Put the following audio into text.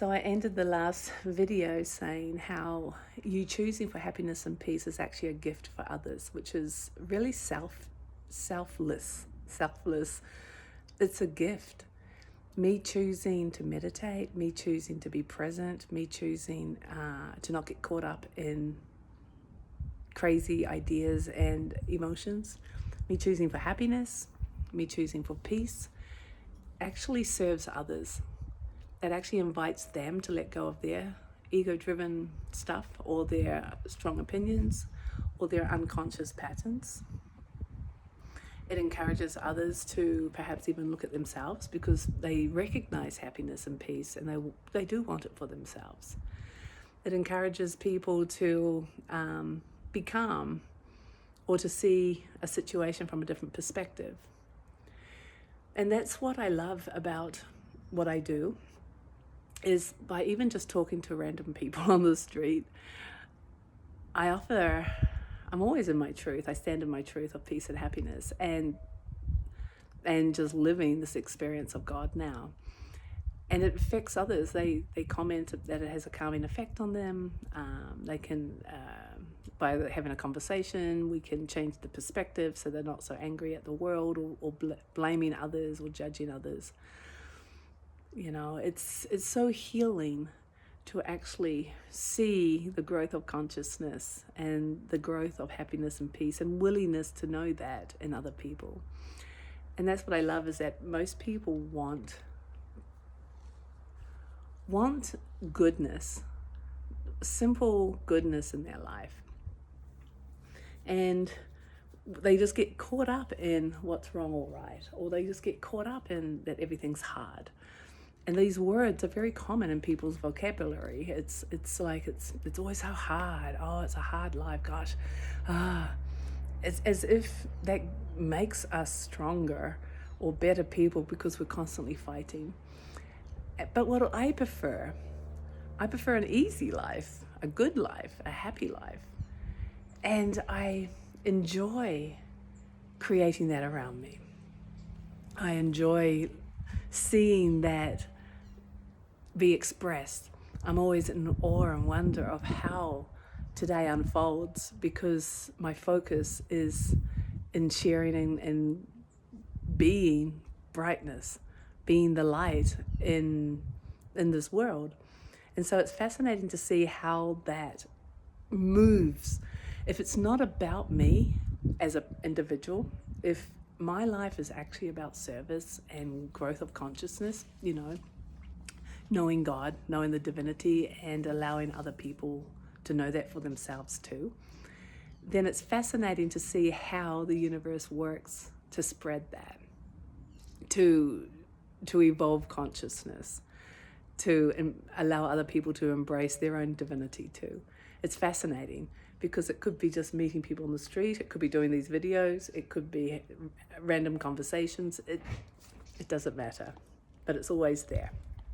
So I ended the last video saying how you choosing for happiness and peace is actually a gift for others, which is really selfless. It's a gift. Me choosing to meditate, me choosing to be present, me choosing to not get caught up in crazy ideas and emotions, me choosing for happiness, me choosing for peace, actually serves others. It actually invites them to let go of their ego-driven stuff or their strong opinions or their unconscious patterns. It encourages others to perhaps even look at themselves because they recognize happiness and peace and they do want it for themselves. It encourages people to be calm or to see a situation from a different perspective. And that's what I love about what I do, is by even just talking to random people on the street, I'm always in my truth. I stand in my truth of peace and happiness and just living this experience of God now. And it affects others. They comment that it has a calming effect on them. They can, by having a conversation, we can change the perspective so they're not so angry at the world or blaming others or judging others. You know, it's so healing to actually see the growth of consciousness and the growth of happiness and peace and willingness to know that in other people. And that's what I love, is that most people want goodness, simple goodness in their life. And they just get caught up in what's wrong or right, or they just get caught up in that everything's hard. And these words are very common in people's vocabulary. It's like it's always so hard. Oh, it's a hard life. Gosh, it's as if that makes us stronger or better people because we're constantly fighting. But what I prefer an easy life, a good life, a happy life, and I enjoy creating that around me. I enjoy seeing that be expressed. I'm always in awe and wonder of how today unfolds because my focus is in sharing and being brightness, being the light in this world. And so it's fascinating to see how that moves. If it's not about me as an individual, if my life is actually about service and growth of consciousness, you know, knowing God, knowing the divinity, and allowing other people to know that for themselves too, then it's fascinating to see how the universe works to spread that, to evolve consciousness, to allow other people to embrace their own divinity too. It's fascinating because it could be just meeting people on the street, it could be doing these videos, it could be random conversations. It doesn't matter, but it's always there.